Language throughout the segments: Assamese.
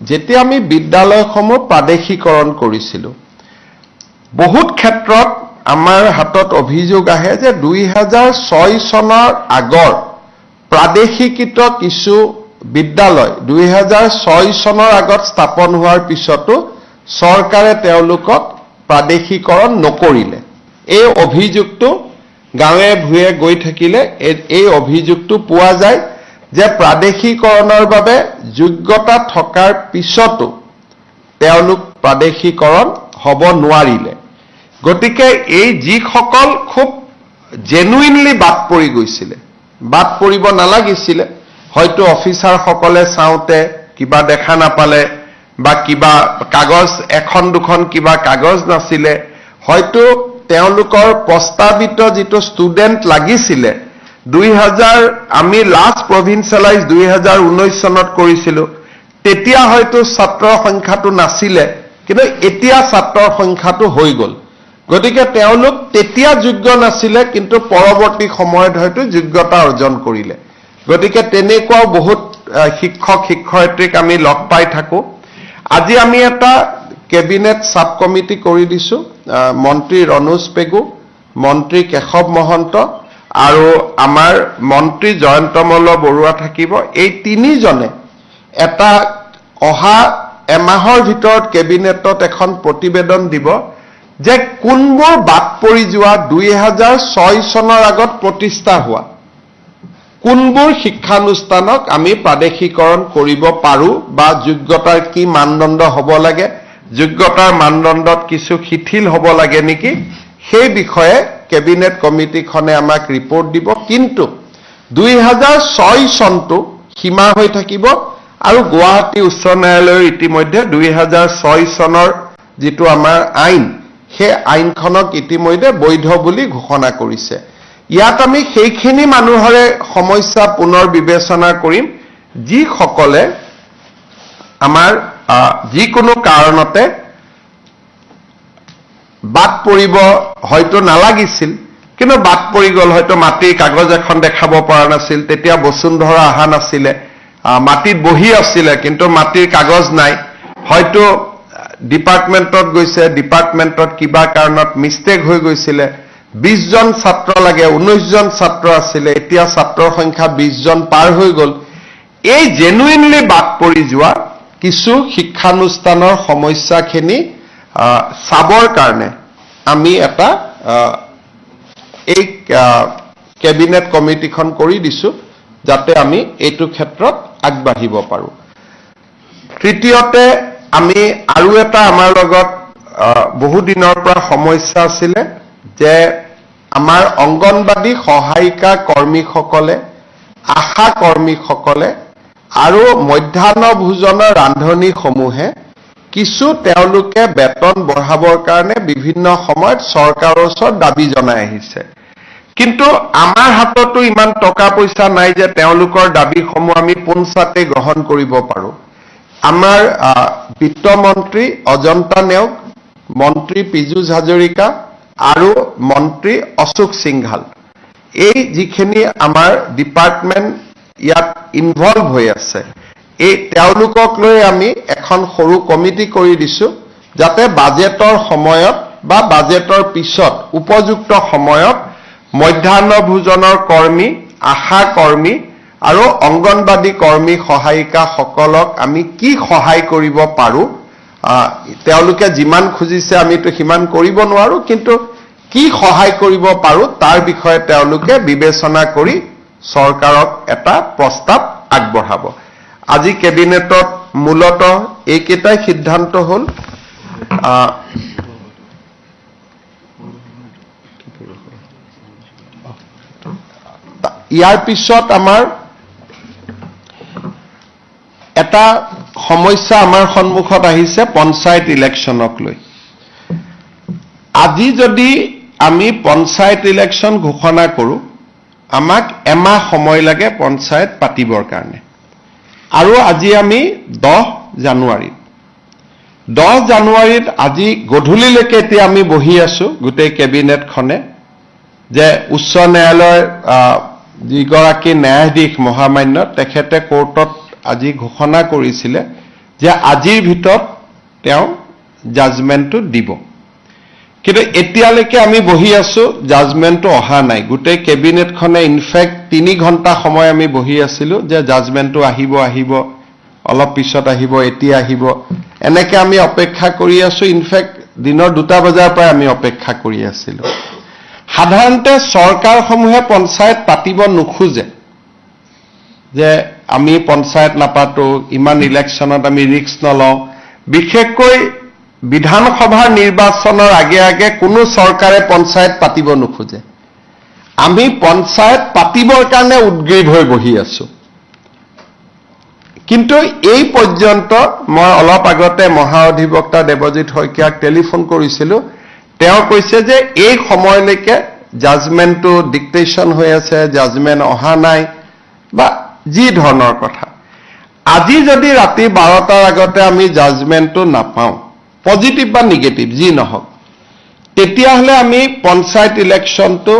যেতিয়া আমি বিদ্যালয়সমূহ প্ৰাদেশিকৰণ কৰিছিলোঁ বহুত ক্ষেত্ৰত আমাৰ হাতত অভিযোগ আহে যে 2006 চনৰ আগৰ প্ৰাদেশিকিত কিছু বিদ্যালয় 2006 চনৰ আগত স্থাপন হোৱাৰ পিছতো চৰকাৰে তেওঁলোকক প্ৰাদেশিকৰণ নকৰিলে। এই অভিযোগটো গাঁৱে ভূঞে গৈ থাকিলে এই অভিযোগটো পোৱা যায় যে প্ৰাদেশিকৰণৰ বাবে যোগ্যতা থকাৰ পিছতো তেওঁলোক প্ৰাদেশিকৰণ হ'ব নোৱাৰিলে। গতিকে এই যিসকল খুব জেনুইনলি বাদ পৰি গৈছিলে, বাদ পৰিব নালাগিছিলে, হয়তো অফিচাৰসকলে চাওঁতে কিবা দেখা নাপালে বা কিবা কাগজ এখন দুখন কিবা কাগজ নাছিলে, হয়তো তেওঁলোকৰ প্ৰস্তাৱিত যিটো ষ্টুডেণ্ট লাগিছিলে 2000 আমি লাষ্ট প্ৰভিন্সিয়েলাইজ 2019 চনত কৰিছিলোঁ, তেতিয়া হয়তো ছাত্ৰৰ সংখ্যাটো নাছিলে, কিন্তু এতিয়া ছাত্ৰৰ সংখ্যাটো হৈ গ'ল। গতিকে তেওঁলোক তেতিয়া যোগ্য নাছিলে, কিন্তু পৰৱৰ্তী সময়ত হয়তো যোগ্যতা অৰ্জন কৰিলে। গতিকে তেনেকুৱাও বহুত শিক্ষক শিক্ষয়িত্ৰীক আমি লগ পাই থাকোঁ। আজি আমি এটা কেবিনেট সাব কমিটি কৰি দিছোঁ, মন্ত্ৰী ৰনোজ পেগু, মন্ত্ৰী কেশৱ মহন্ত আৰু আমাৰ মন্ত্ৰী জয়ন্তমল্ল বৰুৱা থাকিব। এই তিনিজনে এটা অহা এমাহৰ ভিতৰত কেবিনেটত এখন প্ৰতিবেদন দিব যে কোনবোৰ বাদ পৰি যোৱা 2006 চনৰ আগত প্ৰতিষ্ঠা হোৱা কোনবোৰ শিক্ষানুষ্ঠানক আমি প্ৰাদেশিকৰণ কৰিব পাৰোঁ বা যোগ্যতাৰ কি মানদণ্ড হ'ব লাগে, যোগ্যতাৰ মানদণ্ডত কিছু শিথিল হ'ব লাগে নেকি, সেই বিষয়ে কেবিনেট কমিটিখনে আমাক ৰিপৰ্ট দিব। কিন্তু 2006 চনটো সীমা হৈ থাকিব আৰু গুৱাহাটী উচ্চ ন্যায়ালয়ৰ ইতিমধ্যে 2006 চনৰ যিটো আমাৰ আইন, সেই আইনখনক ইতিমধ্যে বৈধ বুলি ঘোষণা কৰিছে। ইয়াত আমি সেইখিনি মানুহৰে সমস্যা পুনৰ বিবেচনা কৰিম যিসকলে আমাৰ যিকোনো কাৰণতে বাদ পৰিব হয়তো নালাগিছিল, কিন্তু বাদ পৰি গ'ল। হয়তো মাটিৰ কাগজ এখন দেখাব পৰা নাছিল, তেতিয়া বসুন্ধৰা অহা নাছিলে, মাটিত বহি আছিলে কিন্তু মাটিৰ কাগজ নাই, হয়তো ডিপাৰ্টমেণ্টত গৈছে, ডিপাৰ্টমেণ্টত কিবা কাৰণত মিষ্টেক হৈ গৈছিলে, 20 জন ছাত্ৰ লাগে, 19 জন ছাত্ৰ আছিলে, এতিয়া ছাত্ৰৰ সংখ্যা 20 জন পাৰ হৈ গ'ল। এই জেনুইনলি বাদ পৰি যোৱা কিছু শিক্ষানুষ্ঠানৰ সমস্যাখিনি চাবৰ কাৰণে আমি এটা এই কেবিনেট কমিটিখন কৰি দিছোঁ যাতে আমি এইটো ক্ষেত্ৰত আগবাঢ়িব পাৰোঁ। তৃতীয়তে আমি আৰু এটা আমাৰ লগত বহুদিনৰ পৰা সমস্যা আছিলে যে আমাৰ অংগনবাদী সহায়িকা কৰ্মীসকলে, আশা কৰ্মীসকলে আৰু মধ্যাহ্ন ভোজনৰ ৰান্ধনীসমূহে কিছু তেওঁলোকে বেতন বঢ়াবৰ কাৰণে বিভিন্ন সময়ত চৰকাৰৰ ওচৰত দাবী জনাই আহিছে। কিন্তু আমাৰ হাততো ইমান টকা পইচা নাই যে তেওঁলোকৰ দাবীসমূহ আমি পোনছাতে গ্ৰহণ কৰিব পাৰোঁ। আমাৰ বিত্তমন্ত্ৰী অজন্তা নেওগ, মন্ত্ৰী পীযুষ হাজৰিকা আৰু মন্ত্ৰী অশোক সিংঘাল, এই যিখিনি আমাৰ ডিপাৰ্টমেণ্ট ইয়াত ইনভলভ হৈ আছে, এই তেওঁলোকক লৈ আমি এখন সৰু কমিটি কৰি দিছোঁ যাতে বাজেটৰ সময়ত বা বাজেটৰ পিছত উপযুক্ত সময়ত মধ্যাহ্ন ভোজনৰ কৰ্মী, আশা কৰ্মী আৰু অংগনবাদী কৰ্মী সহায়িকাসকলক আমি কি সহায় কৰিব পাৰোঁ, তেওঁলোকে যিমান খুজিছে আমিতো সিমান কৰিব নোৱাৰোঁ, কিন্তু কি সহায় কৰিব পাৰোঁ তাৰ বিষয়ে তেওঁলোকে বিবেচনা কৰি চৰকাৰক এটা প্ৰস্তাৱ আগবঢ়াব। আজি কেবিনেটত মূলতঃ এইকেইটাই সিদ্ধান্ত হ'ল। ইয়াৰ পিছত আমাৰ এটা সমস্যা আমাৰ সন্মুখত আহিছে পঞ্চায়ত ইলেকশ্যনক লৈ। আজি যদি আমি পঞ্চায়ত ইলেকশ্যন ঘোষণা কৰোঁ, আমাক এমাহ সময় লাগে পঞ্চায়ত পাতিবৰ কাৰণে। আৰু আজি আমি 10 জানুৱাৰীত আজি গধূলিলৈকে এতিয়া আমি বহি আছোঁ গোটেই কেবিনেটখনে যে উচ্চ ন্যায়ালয়ৰ যিগৰাকী ন্যায়াধীশ মহামান্য তেখেতে কোৰ্টত আজি ঘোষণা কৰিছিলে যে আজিৰ ভিতৰত তেওঁ জাজমেণ্টটো দিব। কিন্তু এতিয়ালৈকে আমি বহি আছো, জাজমেণ্টটো অহা নাই। গোটেই কেবিনেটখনে ইনফেক্ট 3 ঘণ্টা সময় আমি বহি আছিলো যে জাজমেণ্টটো আহিব, অলপ পিছত আহিব, এতিয়া আহিব, এনেকে আমি অপেক্ষা কৰি আছো। ইনফেক্ট দিনৰ 2টা বজাৰ পৰা আমি অপেক্ষা কৰি আছিলো। সাধাৰণতে চৰকাৰসমূহে পঞ্চায়ত পাতিব নোখোজে, যে আমি পঞ্চায়ত নাপাতো, ইমান ইলেকশ্যনত আমি ৰিস্ক নলওঁ। বিশেষকৈ বিধানসভাৰ নিৰ্বাচনৰ আগে আগে কোনো চৰকাৰে পঞ্চায়ত পাতিব নোখোজে। আমি পঞ্চায়ত পাতিবৰ কাৰণে উদ্গ্ৰীৱ হৈ বহি আছো। কিন্তু এই পৰ্যন্ত মই অলপ আগতে মহাঅধিবক্তা দেৱজিৎ শইকীয়াক টেলিফোন কৰিছিলো। তেওঁ কৈছে যে এই সময়লৈকে জাজমেণ্টটো ডিক্টেশ্যন হৈ আছে, জাজমেণ্ট অহা নাই, বা যি ধৰণৰ কথা। আজি যদি ৰাতি 12টাৰ আগতে আমি জাজমেণ্টটো নাপাওঁ, পজিটিভ বা নিগেটিভ যি নহওক, তেতিয়াহ'লে আমি পঞ্চায়ত ইলেকশ্যনটো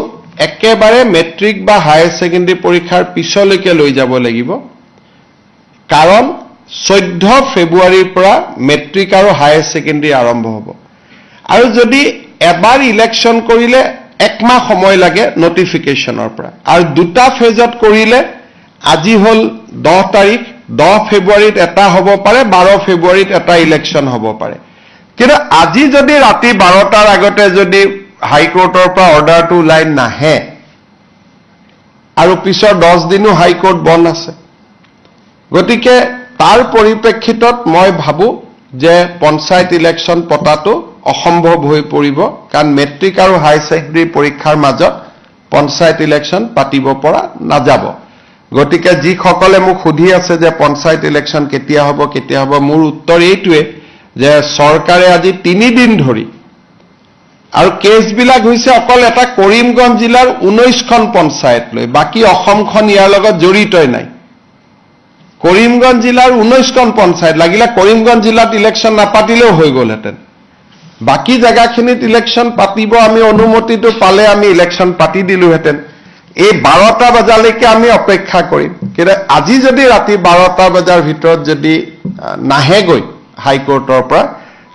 একেবাৰে মেট্ৰিক বা হায়াৰ ছেকেণ্ডেৰী পৰীক্ষাৰ পিছলৈকে লৈ যাব লাগিব। কাৰণ 14 ফেব্ৰুৱাৰীৰ পৰা মেট্ৰিক আৰু হায়াৰ ছেকেণ্ডেৰী আৰম্ভ হ'ব। আৰু যদি এবাৰ ইলেকশ্যন কৰিলে 1 মাহ সময় লাগে নটিফিকেশ্যনৰ পৰা, আৰু 2টা ফেজত কৰিলে আজি হ'ল 10 তাৰিখ, 10 ফেব্ৰুৱাৰীত এটা হ'ব পাৰে, 12 ফেব্ৰুৱাৰীত এটা ইলেকশ্যন হ'ব পাৰে। কিন্তু আজি যদি ৰাতি 12টাৰ আগতে যদি হাইকোৰ্টৰ পৰা অৰ্ডাৰটো ওলাই নাহে, আৰু পিছৰ 10 দিনো হাইকোৰ্ট বন্ধ আছে, গতিকে তাৰ পৰিপ্ৰেক্ষিতত মই ভাবো যে পঞ্চায়ত ইলেকশ্যন পতাটো অসম্ভৱ হৈ পৰিব। কাৰণ মেট্ৰিক আৰু হায়াৰ ছেকেণ্ডেৰী পৰীক্ষাৰ মাজত পঞ্চায়ত ইলেকশ্যন পাতিব পৰা নাযাব। গতিকে যিসকলে মোক সুধি আছে যে পঞ্চায়ত ইলেকশ্যন কেতিয়া হ'ব, মোৰ উত্তৰ এইটোৱে যে চৰকাৰে আজি 3 দিন ধৰি, আৰু কেছবিলাক হৈছে অকল এটা কৰিমগঞ্জ জিলাৰ 19খন পঞ্চায়ত লৈ, বাকী অসমখন ইয়াৰ লগত জড়িতই নাই। কৰিমগঞ্জ জিলাৰ 19খন পঞ্চায়ত, লাগিলে কৰিমগঞ্জ জিলাত ইলেকশ্যন নাপাতিলেও হৈ গ'লহেঁতেন। বাকী জেগাখিনিত ইলেকশ্যন পাতিব, আমি অনুমতিটো পালে আমি ইলেকশ্যন পাতি দিলোহেঁতেন। এই 12টা বজালৈকে আমি অপেক্ষা কৰিম। কিন্তু আজি যদি ৰাতি 12টা বজাৰ ভিতৰত যদি নাহেগৈ হাইকোৰ্টৰ পৰা,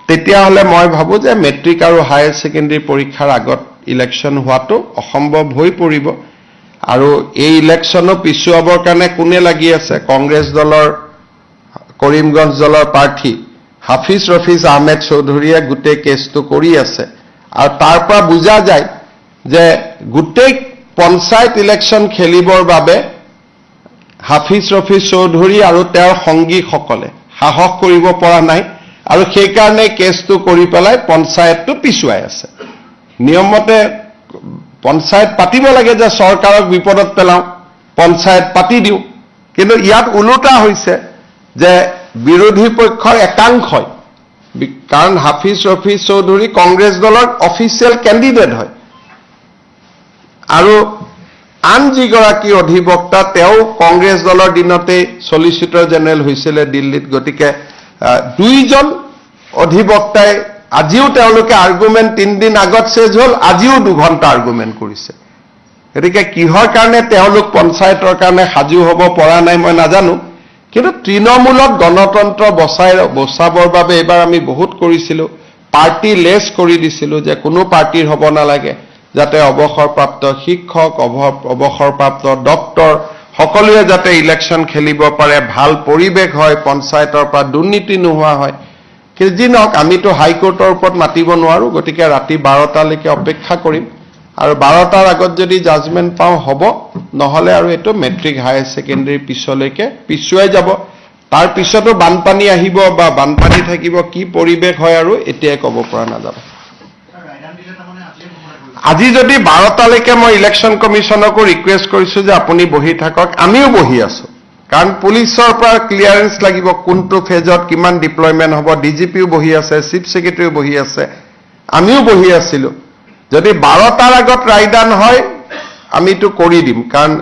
তেতিয়াহ'লে মই ভাবো যে মেট্ৰিক আৰু হায়াৰ ছেকেণ্ডেৰী পৰীক্ষাৰ আগত ইলেকশ্যন হোৱাটো অসম্ভৱ হৈ পৰিব। আৰু এই ইলেকশ্যনো পিছুৱাবৰ কাৰণে কোনে লাগি আছে? কংগ্ৰেছ দলৰ, কৰিমগঞ্জ দলৰ প্ৰাৰ্থী হাফিজ ৰফিজ আহমেদ চৌধুৰীয়ে গোটেই কেছটো কৰি আছে। আৰু তাৰ পৰা বুজা যায় যে গোটেই পঞ্চায়ত ইলেকশ্যন খেলিবৰ বাবে হাফিজ ৰফিজ চৌধুৰী আৰু তেওঁৰ সংগীসকলে সাহস কৰিব পৰা নাই, আৰু সেইকাৰণে কেছটো কৰি পেলাই পঞ্চায়তটো পিছুৱাই আছে। নিয়মমতে পঞ্চায়ত পাতিব লাগে যে চৰকাৰক বিপদত পেলাওঁ, পঞ্চায়ত পাতি দিওঁ। কিন্তু ইয়াত ওলোটা হৈছে যে বিৰোধী পক্ষৰ একাংশই, কাৰণ হাফিজ ৰফিজ চৌধুৰী কংগ্ৰেছ দলৰ অফিচিয়েল কেণ্ডিডেট হয়, আৰু আন যিগৰাকী অধিবক্তা তেওঁ কংগ্ৰেছ দলৰ দিনতেই চলিচিটৰ জেনেৰেল হৈছিলে দিল্লীত। গতিকে 2জন অধিবক্তাই আজিও তেওঁলোকে আৰ্গুমেণ্ট 3 দিন আগত চেজ হ'ল, আজিও 2 ঘণ্টা আৰ্গুমেণ্ট কৰিছে। গতিকে কিহৰ কাৰণে তেওঁলোক পঞ্চায়তৰ কাৰণে সাজু হ'ব পৰা নাই মই নাজানো। কিন্তু তৃণমূলক গণতন্ত্ৰ বচাবৰ বাবে এইবাৰ আমি বহুত কৰিছিলোঁ। পাৰ্টি লেছ কৰি দিছিলোঁ যে কোনো পাৰ্টিৰ হ'ব নালাগে, যাতে অৱসৰপ্ৰাপ্ত শিক্ষক, অৱসৰপ্ৰাপ্ত ডক্তৰ সকলোৱে যাতে ইলেকশ্যন খেলিব পাৰে, ভাল পৰিৱেশ হয়, পঞ্চায়তৰ পৰা দুৰ্নীতি নোহোৱা হয়। কিন্তু যি নহওক, আমিতো হাইকোৰ্টৰ ওপৰত মাতিব নোৱাৰো। গতিকে ৰাতি 12টালৈকে অপেক্ষা কৰিম, আৰু 12টাৰ আগত যদি জাজমেণ্ট পাওঁ হ'ব, নহ'লে আৰু এইটো মেট্ৰিক হায়াৰ ছেকেণ্ডেৰী পিছলৈকে পিছুৱাই যাব। তাৰ পিছতো বানপানী আহিব বা বানপানী থাকিব, কি পৰিৱেশ হয় আৰু এতিয়াই ক'ব পৰা নাযাব। আজি যদি 12টালৈকে মই ইলেকশ্যন কমিশ্যনকো ৰিকুৱেষ্ট কৰিছো যে আপুনি বহি থাকক, আমিও বহি আছো। কাৰণ পুলিচৰ পৰা ক্লিয়াৰেন্স লাগিব, কোনটো ফেজত কিমান ডিপ্লয়মেণ্ট হ'ব। ডিজিপিও বহি আছে, চিফ ছেক্ৰেটাৰীও বহি আছে, আমিও বহি আছিলো। যদি 12টাৰ আগত ৰায়দান হয় আমিতো কৰি দিম। কাৰণ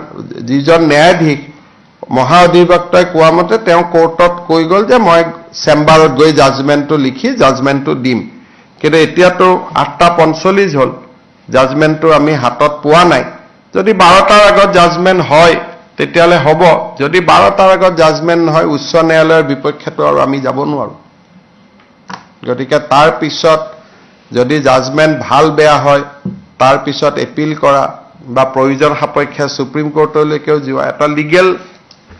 যিজন ন্যায়াধীশ মহাঅধিবক্তাই কোৱা মতে তেওঁ কোৰ্টত কৈ গ'ল যে মই চেম্বাৰত গৈ জাজমেণ্টটো লিখি জাজমেণ্টটো দিম। কিন্তু এতিয়াতো 8:45 হ'ল, জাজমেণ্টটো আমি হাতত পোৱা নাই। যদি 12টাৰ আগত জাজমেণ্ট হয় তেতিয়াহ'লে হ'ব যদি 12টাৰ আগত জাজমেণ্ট নহয় উচ্চ ন্যায়ালয়ৰ বিপক্ষেতো আৰু আমি যাব নোৱাৰোঁ গতিকে তাৰ পিছত যদি জাজমেণ্ট ভাল বেয়া হয় তাৰ পিছত এপিল কৰা বা প্ৰয়োজন সাপেক্ষে সুপ্ৰিম কোৰ্টলৈকেও যোৱা এটা লিগেল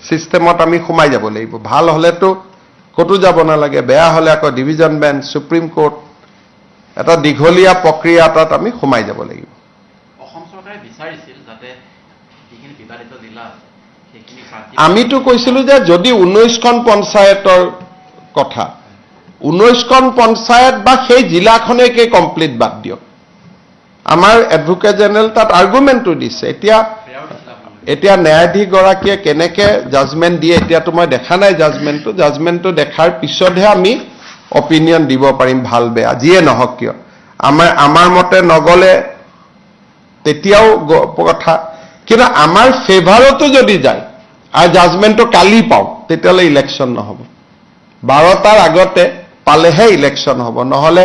সিস্টেমত আমি সোমাই যাব লাগিব ভাল হলেতো কতো যাব নালাগে বেয়া হলে আকৌ ডিভিজন বেঞ্চ সুপ্ৰিম কোৰ্ট এটা দীঘলীয়া প্ৰক্ৰিয়া এটাত আমি সোমাই যাব লাগিব অসম চৰকাৰে বিচাৰিছিল যাতে যিখিনি বিবাদিত জিলা আছে সেইখিনি আমিতো কৈছিলো যে যদি 19খন পঞ্চায়তৰ কথা 19খন পঞ্চায়ত বা সেই জিলাখনেকে কমপ্লিট বাদ দিয়ক আমাৰ এডভোকেট জেনেৰেল তাত আৰ্গুমেণ্টটো দিছে এতিয়া ন্যায়াধীশ গৰাকীয়ে কেনেকে জাজমেণ্ট দিয়ে এতিয়াতো মই দেখা নাই জাজমেণ্টটো দেখাৰ পিছতহে আমি অপিনিয়ন দিব পাৰিম ভাল বেয়া যিয়ে নহওক কিয় আমাৰ মতে নগলে তেতিয়াও কথা কিন্তু আমাৰ ফেভাৰতো যদি যায় আৰু জাজমেণ্টটো কালি পাওঁ তেতিয়াহ'লে ইলেকশ্যন নহ'ব 12টাৰ আগতে পালেহে ইলেকশ্যন হ'ব নহ'লে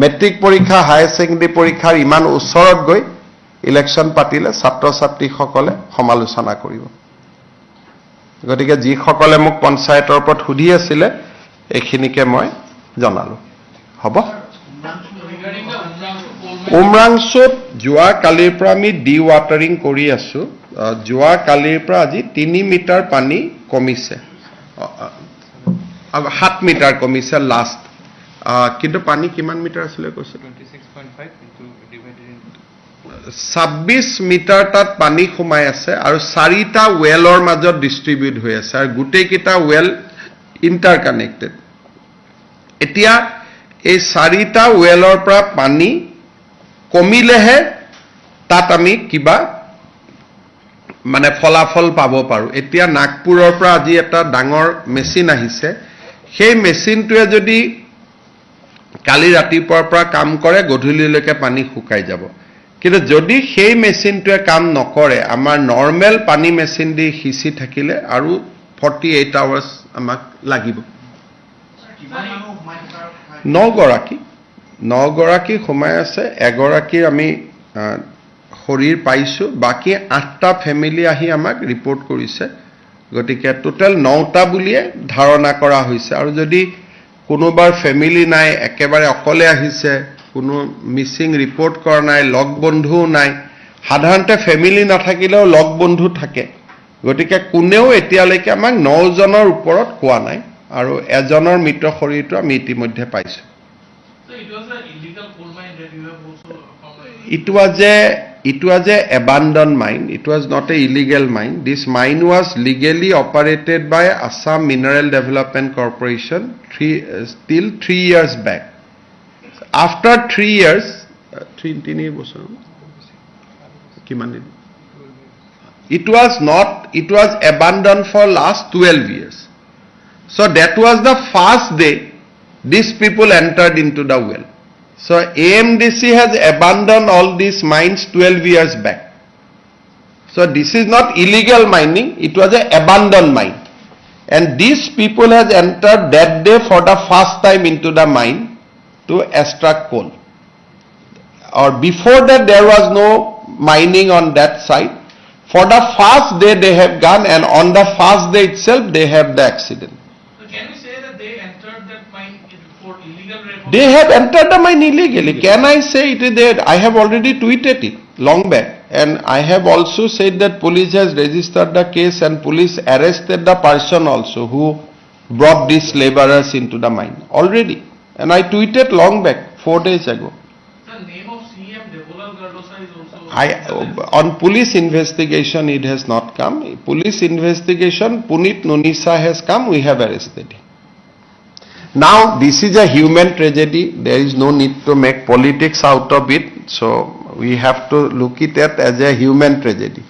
মেট্ৰিক পৰীক্ষা হায়াৰ ছেকেণ্ডেৰী পৰীক্ষাৰ ইমান ওচৰত গৈ ইলেকশ্যন পাতিলে ছাত্ৰ ছাত্ৰীসকলে সমালোচনা কৰিব গতিকে যিসকলে মোক পঞ্চায়তৰ ওপৰত সুধি আছিলে এইখিনিকে মই জনালো হ'ব উমৰাংচুত যোৱা কালিৰ পৰা আমি ডি ৱাটাৰিং কৰি আছো যোৱা কালিৰ পৰা আজি 3 মিটাৰ পানী কমিছে 7 মিটাৰ কমিছে লাষ্ট কিন্তু পানী কিমান মিটাৰ আছিলে কৈছে 26 মিটাৰ তাত পানী সোমাই আছে আৰু 4টা ৱেলৰ মাজত ডিষ্ট্ৰিবিউট হৈ আছে আৰু গোটেইকেইটা ৱেল ইণ্টাৰ কানেক্টেড এতিয়া এই 4টা ৱেলৰ পৰা পানী কমিলেহে তাত আমি কিবা মানে ফলাফল পাব পাৰো এতিয়া নাগপুৰৰ পৰা আজি এটা ডাঙৰ মেচিন আহিছে সেই মেচিনটোৱে যদি কালি ৰাতিপুৱাৰ পৰা কাম কৰে গধূলিলৈকে পানী শুকাই যাব কিন্তু যদি সেই মেচিনটোৱে কাম নকৰে আমাৰ নৰ্মেল পানী মেচিন দি সিঁচি থাকিলে আৰু 48 আৱাৰ্ছ আমাক লাগিব 9 গৰাকী সোমাই আছে এগৰাকীৰ আমি শৰীৰ পাইছো বাকি 8টা ফেমিলি আহি আমাক ৰিপৰ্ট কৰিছে গতিকে টোটাল 9টা বুলিয়ে ধাৰণা কৰা হৈছে আৰু যদি কোনোবাৰ ফেমিলি নাই একেবাৰে অকলে আহিছে কোনো মিসিং ৰিপৰ্ট কৰা নাই লগ বন্ধুও নাই সাধাৰণতে ফেমিলি নাথাকিলেও লগ বন্ধু থাকে গতিকে কোনেও এতিয়ালৈকে আমাক 9 জনৰ ওপৰত কোৱা নাই আৰু এজনৰ মৃত শৰীৰটো আমি ইতিমধ্যে পাইছো It was a abandoned mine. It was not a illegal mine. This mine was legally operated by Assam Mineral Development Corporation till 3 years back. After 3 years, 3 years, it was abandoned for last 12 years. So that was the first day these people entered into the well. So AMDC has abandoned all these mines 12 years back. So this is not illegal mining, it was an abandoned mine. And these people has entered that day for the first time into the mine to extract coal. Or before that there was no mining on that site. For the first day they have gone and on the first day itself they have the accident. So can we say that they entered that mine for illegal removal? They have entered the mine illegally. Can I say it is there? I have already tweeted it long back. And I have also said that police has registered the case and police arrested the person also who brought these laborers into the mine already. And I tweeted long back, 4 days ago. The name of CM Devolal Gardosa is also... On police investigation it has not come. Police investigation, Punit Nunisa has come, we have arrested him. Now this is a human tragedy, there is no need to make politics out of it, so we have to look it at as a human tragedy.